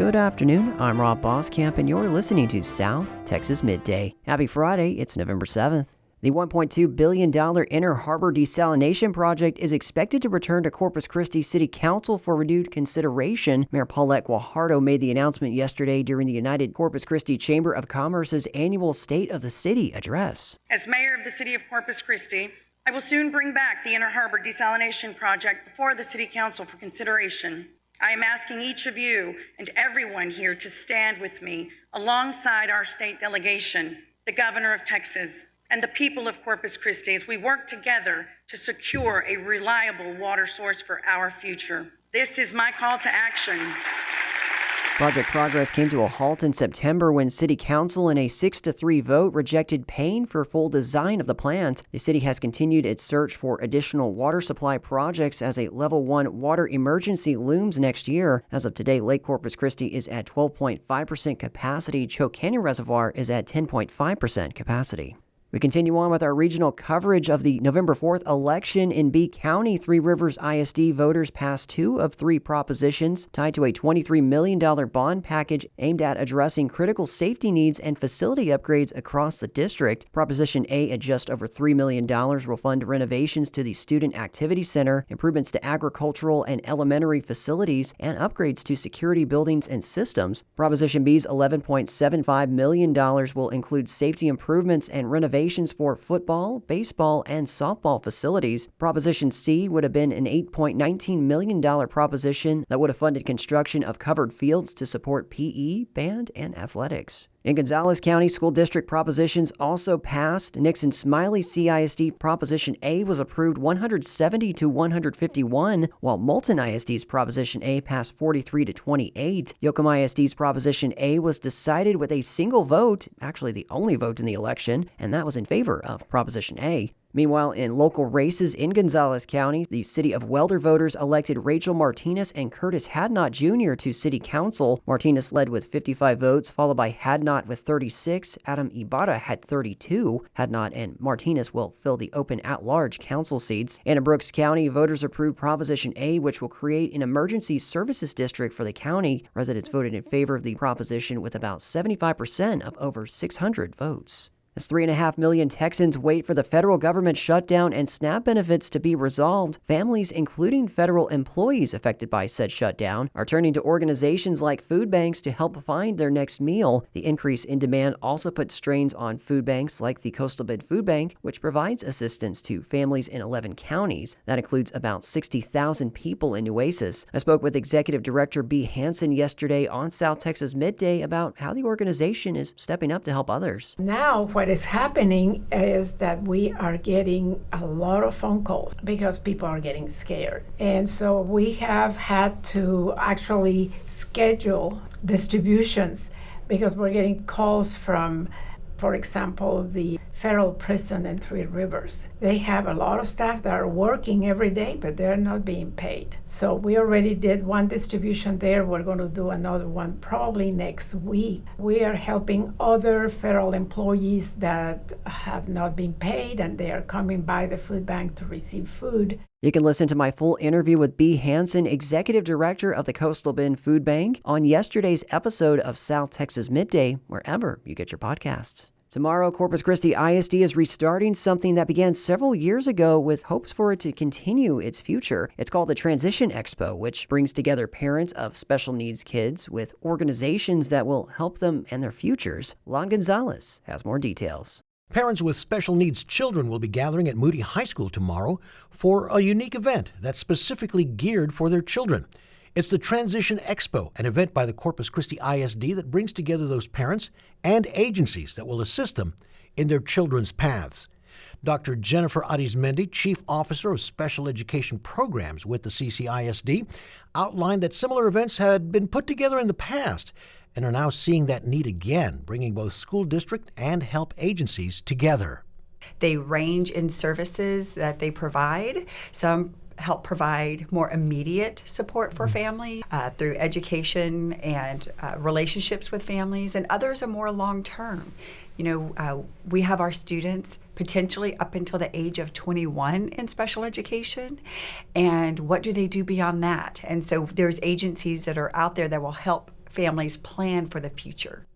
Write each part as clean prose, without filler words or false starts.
Good afternoon, I'm Rob Boskamp, and you're listening to South Texas Midday. Happy Friday, it's November 7th. The $1.2 billion Inner Harbor Desalination Project is expected to return to Corpus Christi City Council for renewed consideration. Mayor Guajardo made the announcement yesterday during the United Corpus Christi Chamber of Commerce's annual State of the City address. As mayor of the city of Corpus Christi, I will soon bring back the Inner Harbor Desalination Project before the City Council for consideration. I am asking each of you and everyone here to stand with me alongside our state delegation, the governor of Texas, and the people of Corpus Christi as we work together to secure a reliable water source for our future. This is my call to action. Project progress came to a halt in September when City Council in a 6-3 vote rejected paying for full design of the plant. The city has continued its search for additional water supply projects as a Level 1 water emergency looms next year. As of today, Lake Corpus Christi is at 12.5% capacity. Choke Canyon Reservoir is at 10.5% capacity. We continue on with our regional coverage of the November 4th election in B County. Three Rivers ISD voters passed 2 of 3 propositions tied to a $23 million bond package aimed at addressing critical safety needs and facility upgrades across the district. Proposition A at just over $3 million will fund renovations to the Student Activity Center, improvements to agricultural and elementary facilities, and upgrades to security buildings and systems. Proposition B's $11.75 million will include safety improvements and renovations for football, baseball, and softball facilities. Proposition C would have been an $8.19 million proposition that would have funded construction of covered fields to support PE, band, and athletics. In Gonzales County, school district propositions also passed. Nixon Smiley CISD Proposition A was approved 170 to 151, while Moulton ISD's Proposition A passed 43 to 28. Yoakum ISD's Proposition A was decided with a single vote, actually the only vote in the election, and that was in favor of Proposition A. Meanwhile, in local races in Gonzales County, the City of Welder voters elected Rachel Martinez and Curtis Hadnot Jr. to City Council. Martinez led with 55 votes, followed by Hadnot with 36. Adam Ibarra had 32. Hadnot and Martinez will fill the open at-large council seats. And in Brooks County, voters approved Proposition A, which will create an emergency services district for the county. Residents voted in favor of the proposition with about 75% of over 600 votes. As 3.5 million Texans wait for the federal government shutdown and SNAP benefits to be resolved, families, including federal employees affected by said shutdown, are turning to organizations like food banks to help find their next meal. The increase in demand also puts strains on food banks like the Coastal Bend Food Bank, which provides assistance to families in 11 counties. That includes about 60,000 people in Nueces. I spoke with Executive Director B. Hansen yesterday on South Texas Midday about how the organization is stepping up to help others. Now, what is happening is that we are getting a lot of phone calls because people are getting scared. And so we have had to actually schedule distributions because we're getting calls from, for example, the federal prison in Three Rivers. They have a lot of staff that are working every day, but they're not being paid. So we already did one distribution there. We're going to do another one probably next week. We are helping other federal employees that have not been paid, and they are coming by the food bank to receive food. You can listen to my full interview with B. Hansen, Executive Director of the Coastal Bend Food Bank, on yesterday's episode of South Texas Midday, wherever you get your podcasts. Tomorrow, Corpus Christi ISD is restarting something that began several years ago with hopes for it to continue its future. It's called the Transition Expo, which brings together parents of special needs kids with organizations that will help them and their futures. Lon Gonzalez has more details. Parents with special needs children will be gathering at Moody High School tomorrow for a unique event that's specifically geared for their children. It's the Transition Expo, an event by the Corpus Christi ISD that brings together those parents and agencies that will assist them in their children's paths. Dr. Jennifer Arizmendi, Chief Officer of Special Education Programs with the CCISD, outlined that similar events had been put together in the past and are now seeing that need again, bringing both school district and help agencies together. They range in services that they provide. Some help provide more immediate support for family through education and relationships with families, and others are more long-term. We have our students potentially up until the age of 21 in special education, and what do they do beyond that? And so there's agencies that are out there that will help families plan for the future.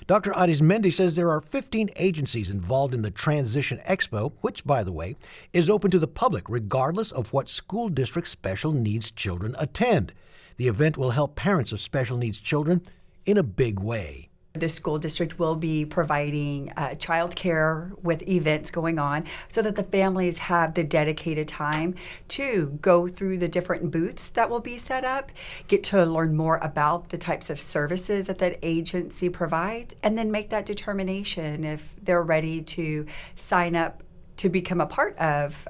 Dr. Arizmendi says there are 15 agencies involved in the Transition Expo, which, by the way, is open to the public regardless of what school district special needs children attend. The event will help parents of special needs children in a big way. The school district will be providing childcare with events going on so that the families have the dedicated time to go through the different booths that will be set up, get to learn more about the types of services that that agency provides, and then make that determination if they're ready to sign up to become a part of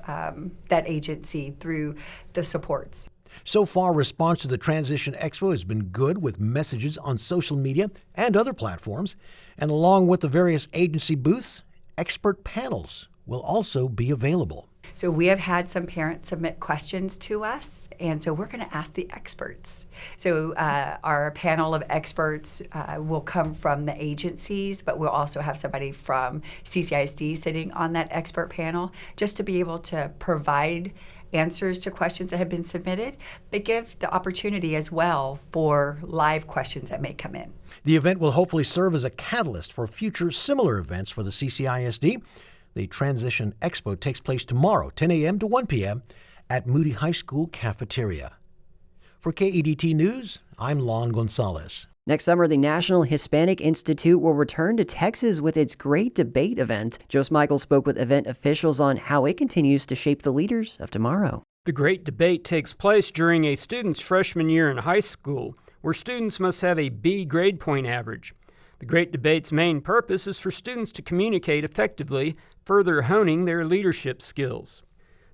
that agency through the supports. So far, response to the Transition Expo has been good with messages on social media and other platforms. And along with the various agency booths, expert panels will also be available. So we have had some parents submit questions to us, and so we're going to ask the experts. So our panel of experts will come from the agencies, but we'll also have somebody from CCISD sitting on that expert panel just to be able to provide answers to questions that have been submitted, but give the opportunity as well for live questions that may come in. The event will hopefully serve as a catalyst for future similar events for the CCISD. The Transition Expo takes place tomorrow, 10 a.m. to 1 p.m. at Moody High School cafeteria. For KEDT News, I'm Lon Gonzalez. Next summer, the National Hispanic Institute will return to Texas with its Great Debate event. Joe Smikle spoke with event officials on how it continues to shape the leaders of tomorrow. The Great Debate takes place during a student's freshman year in high school, where students must have a B grade point average. The Great Debate's main purpose is for students to communicate effectively, further honing their leadership skills.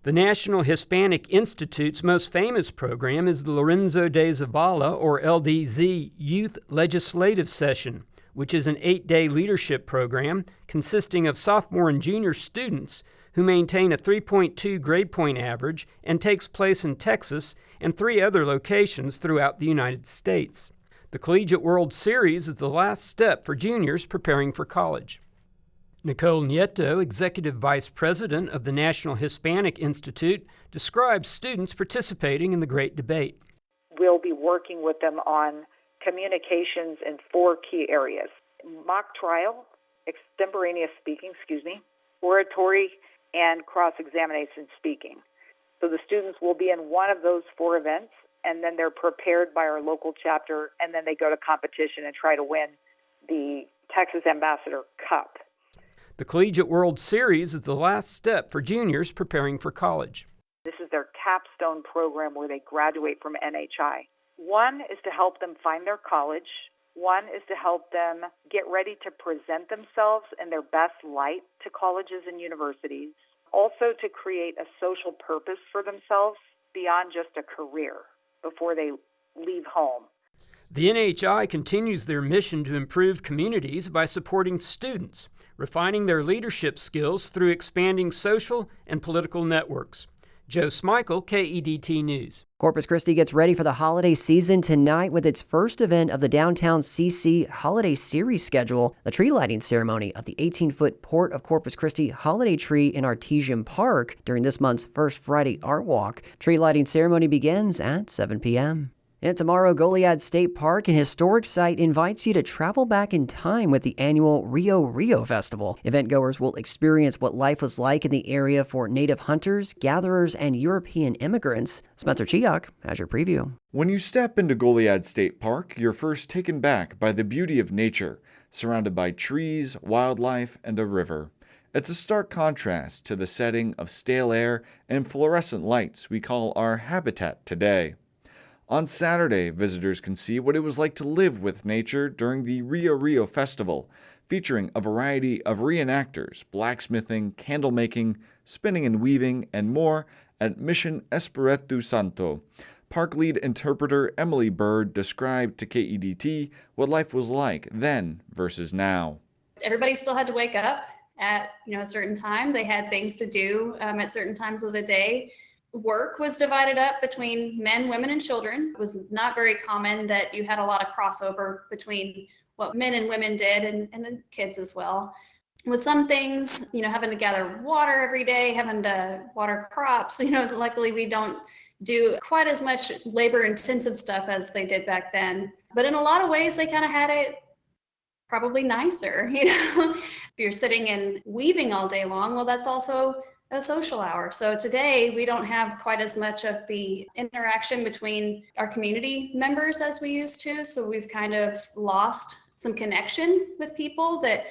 The National Hispanic Institute's most famous program is the Lorenzo de Zavala, or LDZ, Youth Legislative Session, which is an 8-day leadership program consisting of sophomore and junior students who maintain a 3.2 grade point average and takes place in Texas and 3 other locations throughout the United States. The Collegiate World Series is the last step for juniors preparing for college. Nicole Nieto, Executive Vice President of the National Hispanic Institute, describes students participating in the Great Debate. We'll be working with them on communications in 4 key areas: mock trial, extemporaneous speaking, oratory, and cross-examination speaking. So the students will be in one of those 4 events, and then they're prepared by our local chapter, and then they go to competition and try to win the Texas Ambassador Cup. The Collegiate World Series is the last step for juniors preparing for college. This is their capstone program where they graduate from NHI. One is to help them find their college. One is to help them get ready to present themselves in their best light to colleges and universities. Also to create a social purpose for themselves beyond just a career before they leave home. The NHI continues their mission to improve communities by supporting students, refining their leadership skills through expanding social and political networks. Joe Smikle, KEDT News. Corpus Christi gets ready for the holiday season tonight with its first event of the Downtown CC Holiday Series schedule, the tree lighting ceremony of the 18-foot Port of Corpus Christi holiday tree in Artesian Park during this month's First Friday Art Walk. Tree lighting ceremony begins at 7 p.m. And tomorrow, Goliad State Park, an historic site, invites you to travel back in time with the annual Rio Festival. Event-goers will experience what life was like in the area for native hunters, gatherers, and European immigrants. Spencer Chiok has your preview. When you step into Goliad State Park, you're first taken back by the beauty of nature, surrounded by trees, wildlife, and a river. It's a stark contrast to the setting of stale air and fluorescent lights we call our habitat today. On Saturday, visitors can see what it was like to live with nature during the Rio Festival, featuring a variety of reenactors, blacksmithing, candle making, spinning and weaving, and more at Mission Espiritu Santo. Park lead interpreter Emily Bird described to KEDT what life was like then versus now. Everybody still had to wake up at a certain time. They had things to do at certain times of the day. Work was divided up between men, women, and children. It was not very common that you had a lot of crossover between what men and women did and the kids as well. With some things, having to gather water every day, having to water crops, luckily we don't do quite as much labor intensive stuff as they did back then. But in a lot of ways, they kind of had it probably nicer. If you're sitting and weaving all day long, well, that's also a social hour. So today we don't have quite as much of the interaction between our community members as we used to. So we've kind of lost some connection with people that,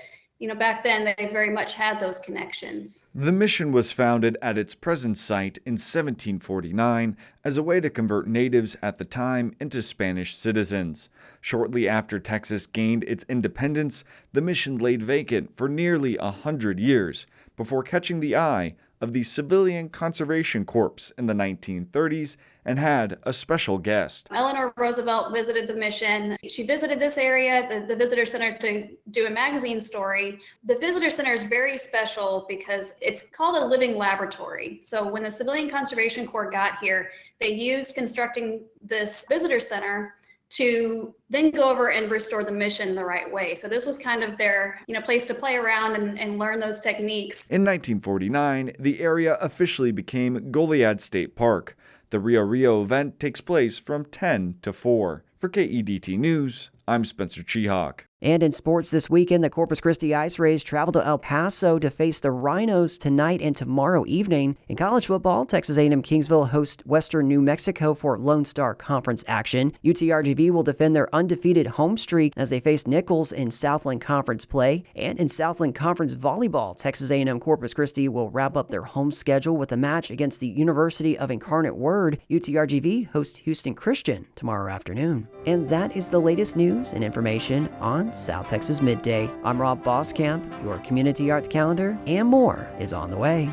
back then they very much had those connections. The mission was founded at its present site in 1749 as a way to convert natives at the time into Spanish citizens. Shortly after Texas gained its independence, the mission laid vacant for nearly 100 years before catching the eye of the Civilian Conservation Corps in the 1930s and had a special guest. Eleanor Roosevelt visited the mission. She visited this area, the visitor center, to do a magazine story. The visitor center is very special because it's called a living laboratory. So when the Civilian Conservation Corps got here, they used constructing this visitor center to then go over and restore the mission the right way. So this was kind of their place to play around and learn those techniques. In 1949, the area officially became Goliad State Park. The Rio Rio event takes place from 10 to 4. For KEDT News, I'm Spencer Chihawk. And in sports this weekend, the Corpus Christi Ice Rays travel to El Paso to face the Rhinos tonight and tomorrow evening. In college football, Texas A&M Kingsville hosts Western New Mexico for Lone Star Conference action. UTRGV will defend their undefeated home streak as they face Nichols in Southland Conference play. And in Southland Conference volleyball, Texas A&M Corpus Christi will wrap up their home schedule with a match against the University of Incarnate Word. UTRGV hosts Houston Christian tomorrow afternoon. And that is the latest news and information on South Texas Midday. I'm Rob Boskamp. Your community arts calendar and more is on the way.